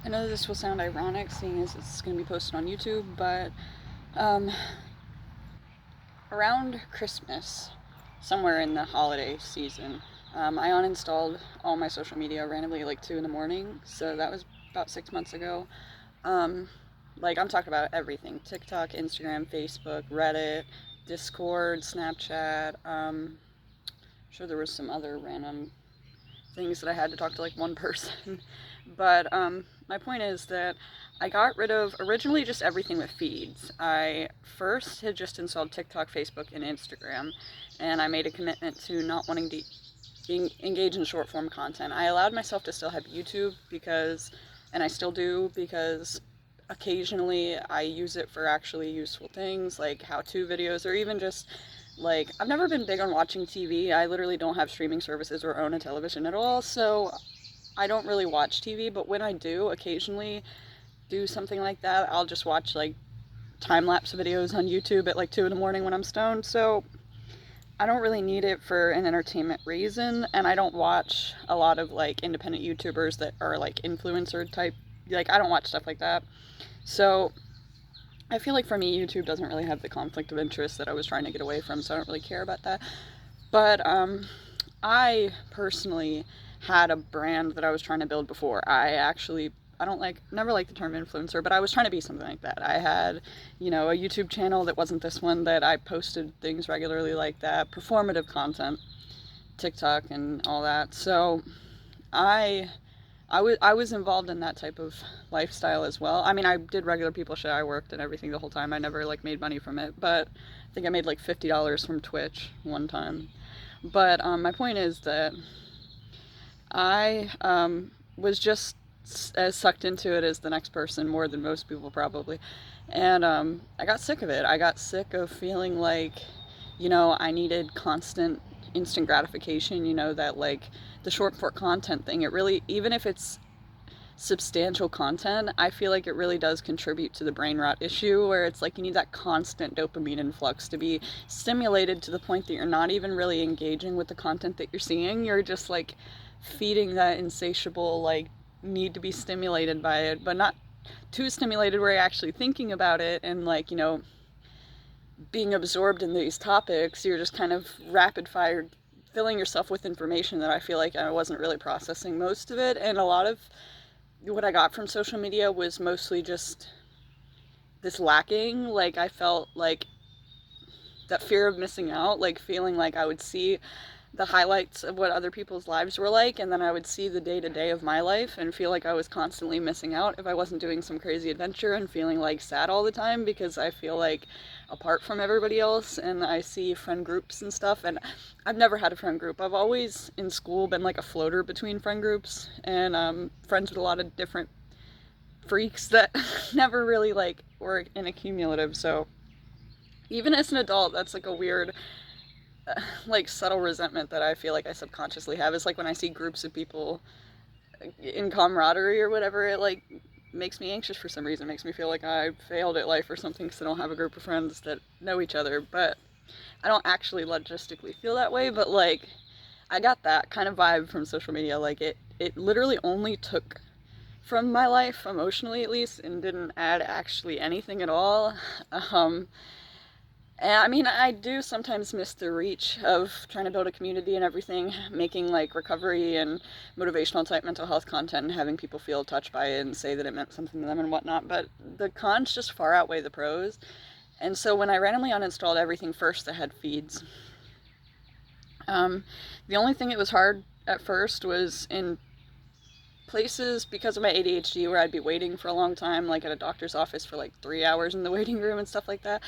I know this will sound ironic seeing as it's going to be posted on YouTube, but um, around Christmas, somewhere in the holiday season, I uninstalled all my social media randomly at like 2 in the morning. So that was about 6 months ago. Um, like, I'm talking about everything: TikTok, Instagram, Facebook, Reddit, Discord, Snapchat. I'm sure there was some other random things that I had to talk to like one person. But my point is that I got rid of originally just everything with feeds. I first had just installed TikTok, Facebook, and Instagram, and I made a commitment to not wanting to engage in short form content. I allowed myself to still have YouTube because, and I still do because occasionally I use it for actually useful things like how to videos, or even just like, I've never been big on watching TV. I literally don't have streaming services or own a television at all, so I don't really watch TV, but when I do occasionally do something like that, I'll just watch like time lapse videos on YouTube at like 2 in the morning when I'm stoned. So I don't really need it for an entertainment reason, and I don't watch a lot of like independent YouTubers that are like influencer type. Like, I don't watch stuff like that. So I feel like for me, YouTube doesn't really have the conflict of interest that I was trying to get away from, so I don't really care about that. But I personally had a brand that I was trying to build before. I don't like, never liked the term influencer, but I was trying to be something like that. I had, a YouTube channel that wasn't this one, that I posted things regularly like that, performative content, TikTok and all that. So I I was involved in that type of lifestyle as well. I mean, I did regular people shit. I worked and everything the whole time. I never like made money from it, but I think I made like $50 from Twitch one time. But my point is that I was just as sucked into it as the next person, more than most people probably. And I got sick of it. I got sick of feeling like, I needed constant instant gratification, that like the short form content thing. It really, even if it's substantial content, I feel like it really does contribute to the brain rot issue, where it's like you need that constant dopamine influx to be stimulated to the point that you're not even really engaging with the content that you're seeing. You're just like feeding that insatiable like need to be stimulated by it, but not too stimulated where you're actually thinking about it and like, being absorbed in these topics. You're just kind of rapid fire filling yourself with information that I feel like I wasn't really processing most of it. And a lot of what I got from social media was mostly just this lacking. Like, I felt like that fear of missing out, like feeling like I would see the highlights of what other people's lives were like, and then I would see the day to day of my life and feel like I was constantly missing out if I wasn't doing some crazy adventure, and feeling like sad all the time because I feel like apart from everybody else. And I see friend groups and stuff, and I've never had a friend group. I've always in school been like a floater between friend groups, and friends with a lot of different freaks that never really like were in a cumulative. So even as an adult, that's like a weird like subtle resentment that I feel like I subconsciously have. Is like when I see groups of people in camaraderie or whatever, it like makes me anxious for some reason. It makes me feel like I failed at life or something because I don't have a group of friends that know each other. But I don't actually logistically feel that way. But like, I got that kind of vibe from social media. Like, it literally only took from my life, emotionally at least, and didn't add actually anything at all. Um, and I mean, I do sometimes miss the reach of trying to build a community and everything, making like recovery and motivational type mental health content and having people feel touched by it and say that it meant something to them and whatnot. But the cons just far outweigh the pros. And so when I randomly uninstalled everything first that had feeds, um, the only thing that was hard at first was in places because of my ADHD where I'd be waiting for a long time, like at a doctor's office for like 3 hours in the waiting room and stuff like that.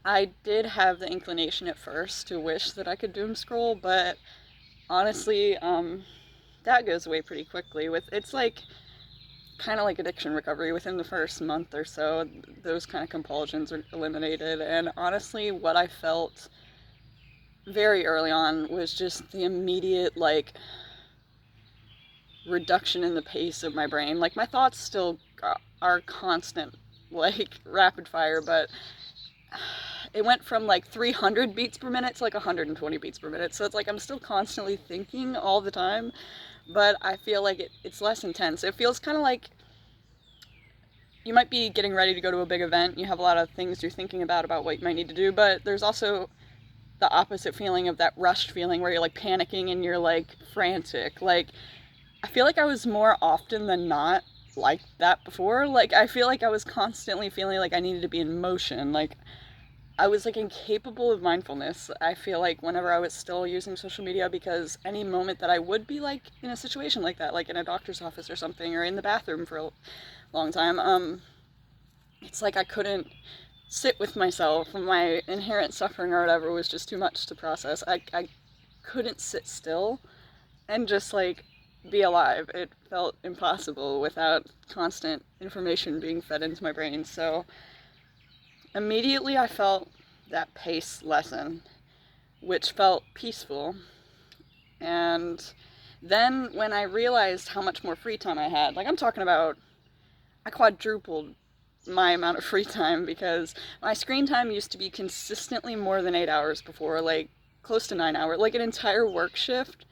I did have the inclination at first to wish that I could doom scroll, but honestly, that goes away pretty quickly. With it's like kind of like addiction recovery. Within the first month or so, those kind of compulsions are eliminated. And honestly, what I felt very early on was just the immediate like reduction in the pace of my brain. Like, my thoughts still are constant, like rapid fire, but it went from like 300 beats per minute to like 120 beats per minute. So it's like I'm still constantly thinking all the time, but I feel like it's less intense. It feels kind of like you might be getting ready to go to a big event. You have a lot of things you're thinking about what you might need to do, but there's also the opposite feeling of that rushed feeling where you're like panicking and you're like frantic. Like, I feel like I was more often than not like that before. Like, I feel like I was constantly feeling like I needed to be in motion. Like, I was like incapable of mindfulness. I feel like whenever I was still using social media, because any moment that I would be like in a situation like that, like in a doctor's office or something, or in the bathroom for a long time, it's like I couldn't sit with myself. My inherent suffering or whatever was just too much to process. I couldn't sit still and just like be alive. It felt impossible without constant information being fed into my brain. So immediately I felt that pace lessen, which felt peaceful. And then when I realized how much more free time I had, like I'm talking about, I quadrupled my amount of free time, because my screen time used to be consistently more than 8 hours before, like close to 9 hours, like an entire work shift.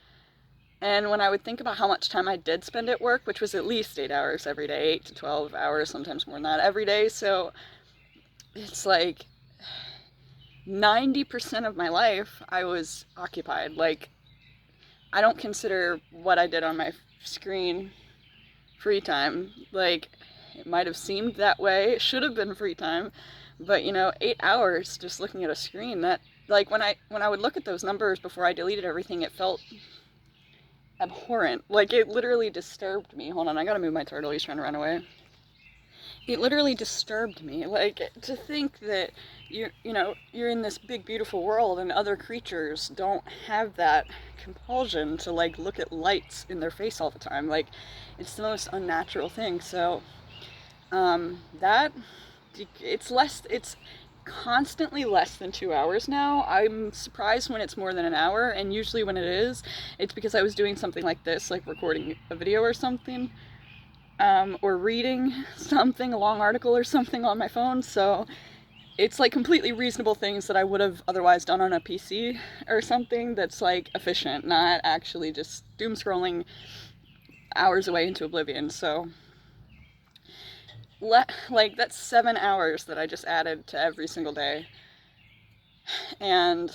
And when I would think about how much time I did spend at work, which was at least 8 hours every day, 8 to 12 hours, sometimes more than that every day. So it's like 90% of my life I was occupied. Like, I don't consider what I did on my screen free time. Like, it might have seemed that way. It should have been free time. But, 8 hours just looking at a screen, that, like, when I would look at those numbers before I deleted everything, it felt abhorrent. Like, it literally disturbed me. Hold on, I gotta move my turtle. He's trying to run away. It literally disturbed me. Like, to think that you're in this big, beautiful world and other creatures don't have that compulsion to, like, look at lights in their face all the time. Like, it's the most unnatural thing. So, it's constantly less than 2 hours now. I'm surprised when it's more than an hour, and usually when it is, it's because I was doing something like this, like recording a video or something, or reading something, a long article or something on my phone. So it's like completely reasonable things that I would have otherwise done on a PC or something that's like efficient, not actually just doom scrolling hours away into oblivion. So like, that's 7 hours that I just added to every single day. And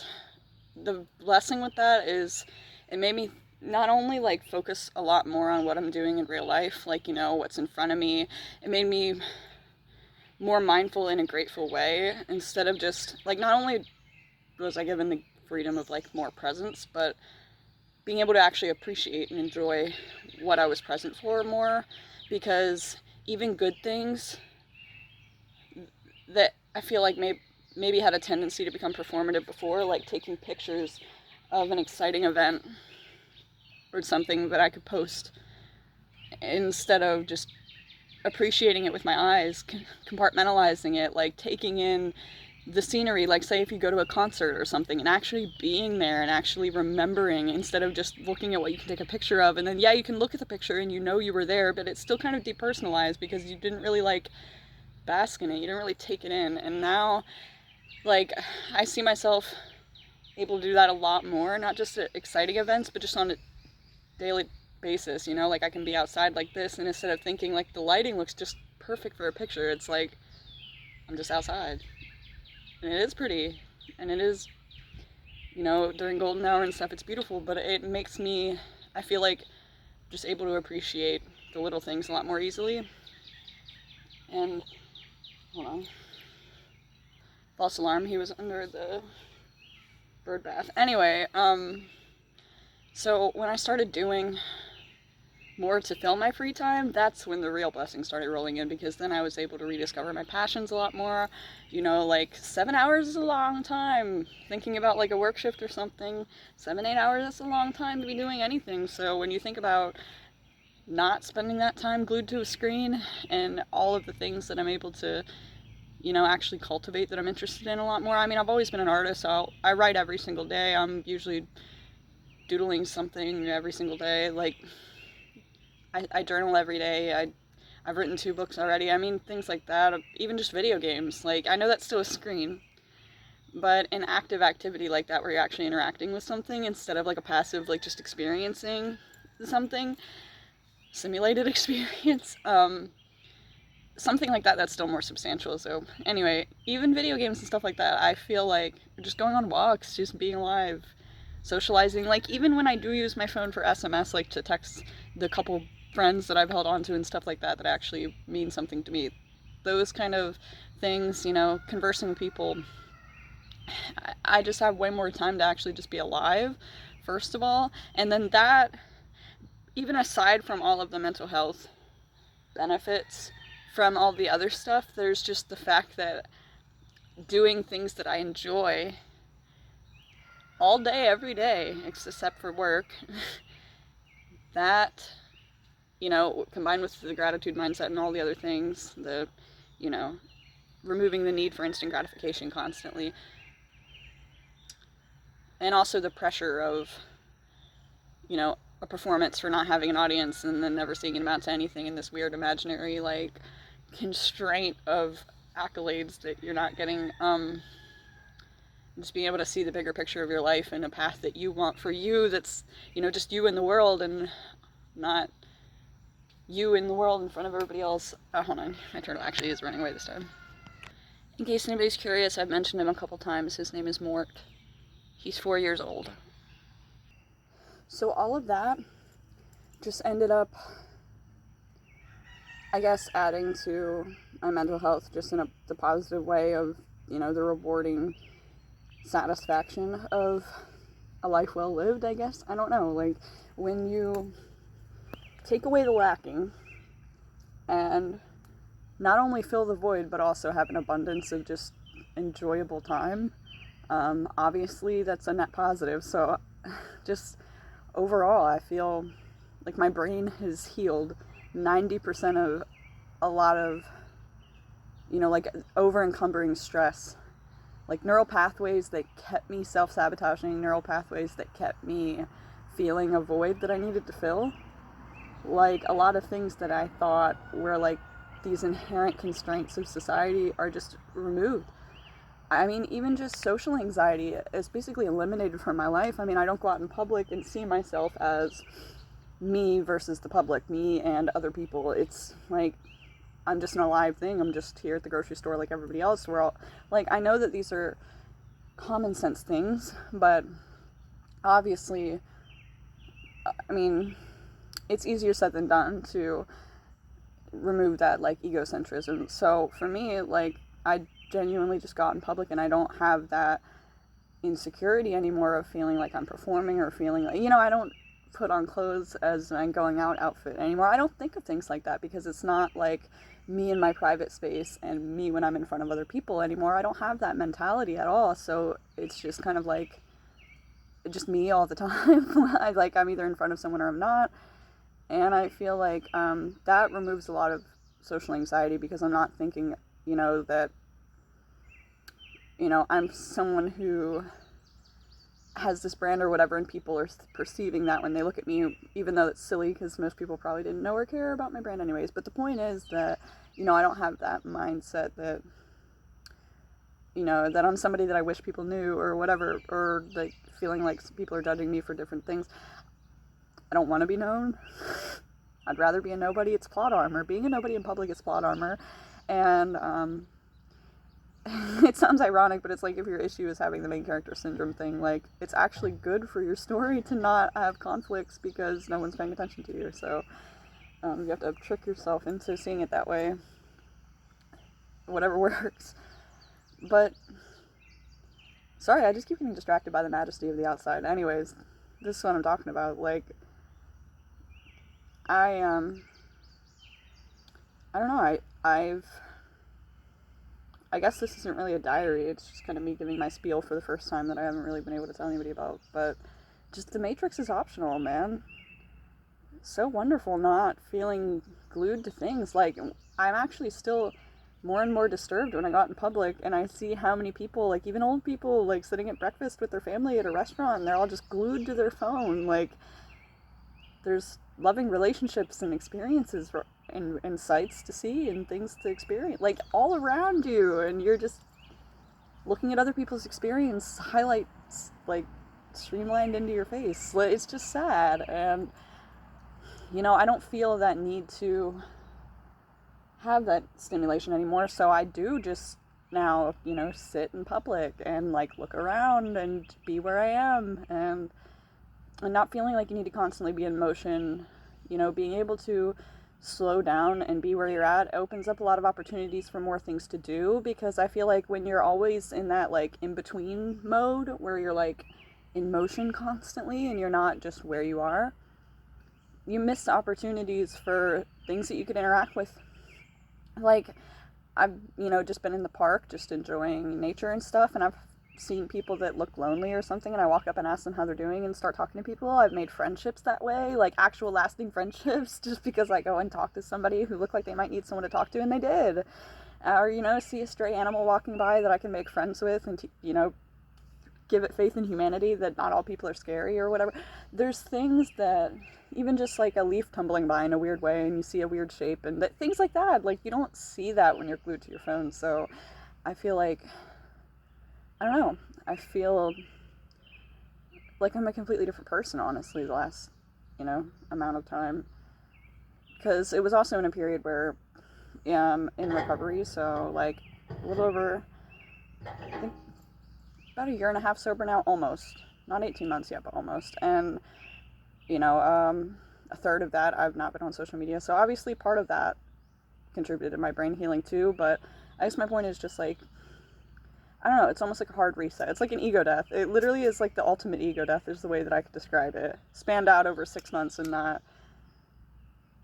the blessing with that is it made me not only like focus a lot more on what I'm doing in real life, like, what's in front of me. It made me more mindful in a grateful way, instead of just like, not only was I given the freedom of like more presence, but being able to actually appreciate and enjoy what I was present for more. Because even good things that I feel like maybe had a tendency to become performative before, like taking pictures of an exciting event or something that I could post, instead of just appreciating it with my eyes, compartmentalizing it, like taking in the scenery. Like, say if you go to a concert or something and actually being there and actually remembering, instead of just looking at what you can take a picture of. And then, yeah, you can look at the picture and you were there, but it's still kind of depersonalized because you didn't really like bask in it. You didn't really take it in. And now, like, I see myself able to do that a lot more, not just at exciting events, but just on a daily basis. Like, I can be outside like this, and instead of thinking like the lighting looks just perfect for a picture, it's like I'm just outside. And it is pretty, and it is, during golden hour and stuff, it's beautiful, but it makes me, I feel like, just able to appreciate the little things a lot more easily. And, hold on. False alarm, he was under the bird bath. Anyway, so when I started doing more to fill my free time, that's when the real blessings started rolling in, because then I was able to rediscover my passions a lot more. Like 7 hours is a long time. Thinking about like a work shift or something, 7-8 hours, that's a long time to be doing anything. So when you think about not spending that time glued to a screen, and all of the things that I'm able to, actually cultivate, that I'm interested in a lot more. I mean, I've always been an artist, so I write every single day. I'm usually doodling something every single day. Like, I journal every day. I've written 2 books already. I mean, things like that. Even just video games. Like, I know that's still a screen, but an active activity like that, where you're actually interacting with something instead of like a passive, like just experiencing something, simulated experience. something like that that's still more substantial. So anyway, even video games and stuff like that, I feel like just going on walks, just being alive, socializing. Like even when I do use my phone for SMS, like to text the couple friends that I've held on to and stuff like that that actually mean something to me, those kind of things, you know, conversing with people, I just have way more time to actually just be alive, first of all. And then that, even aside from all of the mental health benefits from all the other stuff, there's just the fact that doing things that I enjoy all day, every day, except for work, that, you know, combined with the gratitude mindset and all the other things, the, you know, removing the need for instant gratification constantly, and also the pressure of, you know, a performance for not having an audience and then never seeing it amount to anything in this weird imaginary, like, constraint of accolades that you're not getting, just being able to see the bigger picture of your life and a path that you want for you that's, you know, just you in the world and not you in the world in front of everybody else. Hold on, my turtle actually is running away this time. In case anybody's curious, I've mentioned him a couple times. His name is Mort. He's 4 years old. So all of that just ended up, I guess, adding to my mental health just in the positive way of, you know, the rewarding satisfaction of a life well lived, I guess. I don't know, like, when you take away the lacking and not only fill the void but also have an abundance of just enjoyable time, obviously that's a net positive. So just overall, I feel like my brain has healed 90% of a lot of, you know, like over encumbering stress, like neural pathways that kept me self-sabotaging, neural pathways that kept me feeling a void that I needed to fill. Like a lot of things that I thought were like these inherent constraints of society are just removed. I mean, even just social anxiety is basically eliminated from my life. I mean, I don't go out in public and see myself as me versus the public, me and other people. It's like, I'm just an alive thing. I'm just here at the grocery store like everybody else. We're all, like, I know that these are common sense things, but obviously, I mean, it's easier said than done to remove that, like, egocentrism. So for me, like, I genuinely just got in public and I don't have that insecurity anymore of feeling like I'm performing or feeling like, you know, I don't put on clothes as I'm going out outfit anymore. I don't think of things like that because it's not like me in my private space and me when I'm in front of other people anymore. I don't have that mentality at all. So it's just kind of like just me all the time. I'm either in front of someone or I'm not. And I feel like that removes a lot of social anxiety because I'm not thinking, you know, that, you know, I'm someone who has this brand or whatever, and people are perceiving that when they look at me, even though it's silly because most people probably didn't know or care about my brand anyways. But the point is that, you know, I don't have that mindset that, you know, that I'm somebody that I wish people knew or whatever, or like feeling like people are judging me for different things. I don't want to be known. I'd rather be a nobody. It's plot armor. Being a nobody in public is plot armor. And it sounds ironic, but it's like if your issue is having the main character syndrome thing, like, it's actually good for your story to not have conflicts because no one's paying attention to you. So you have to trick yourself into seeing it that way. Whatever works. But sorry, I just keep getting distracted by the majesty of the outside. Anyways, this is what I'm talking about. Like, I don't know, I guess this isn't really a diary, it's just kind of me giving my spiel for the first time that I haven't really been able to tell anybody about, but just the Matrix is optional, man. So wonderful not feeling glued to things. Like, I'm actually still more and more disturbed when I got in public and I see how many people, like even old people, like sitting at breakfast with their family at a restaurant and they're all just glued to their phone. Like, there's loving relationships and experiences and sights to see and things to experience, like, all around you, and you're just looking at other people's experience highlights, like, streamlined into your face. It's just sad. And, you know, I don't feel that need to have that stimulation anymore. So I do just now, sit in public and like look around and be where I am, and not feeling like you need to constantly be in motion. Being able to slow down and be where you're at opens up a lot of opportunities for more things to do, because I feel like when you're always in that like in between mode where you're like in motion constantly and you're not just where you are, you miss opportunities for things that you could interact with. Like, I've, just been in the park, just enjoying nature and stuff, and I've seen people that look lonely or something, and I walk up and ask them how they're doing and start talking to people. I've made friendships that way, like actual lasting friendships, just because I go and talk to somebody who looked like they might need someone to talk to, and they did. Or, see a stray animal walking by that I can make friends with and, give it faith in humanity, that not all people are scary or whatever. There's things that, even just like a leaf tumbling by in a weird way and you see a weird shape and things like that, like you don't see that when you're glued to your phone. So I feel like, I don't know, I feel like I'm a completely different person, honestly, the last, amount of time. Because it was also in a period where I'm in recovery, so like a little over, I think, about a year and a half sober now, almost. Not 18 months yet, but almost. And, a third of that I've not been on social media. So obviously part of that contributed to my brain healing too. But I guess my point is just like, I don't know, it's almost like a hard reset. It's like an ego death. It literally is like the ultimate ego death, is the way that I could describe it. Spanned out over 6 months and not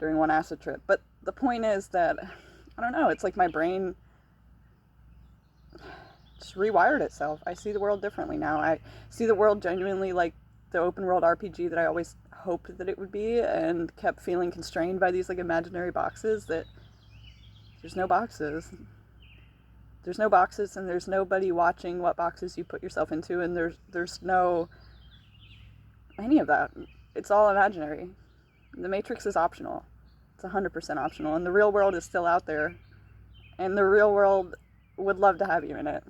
during one acid trip. But the point is that, I don't know, it's like my brain just rewired itself. I see the world differently now. I see the world genuinely like the open world RPG that I always hoped that it would be, and kept feeling constrained by these like imaginary boxes that there's no boxes. There's no boxes, and there's nobody watching what boxes you put yourself into, and there's no any of that. It's all imaginary. The Matrix is optional. It's 100% optional, and the real world is still out there, and the real world would love to have you in it.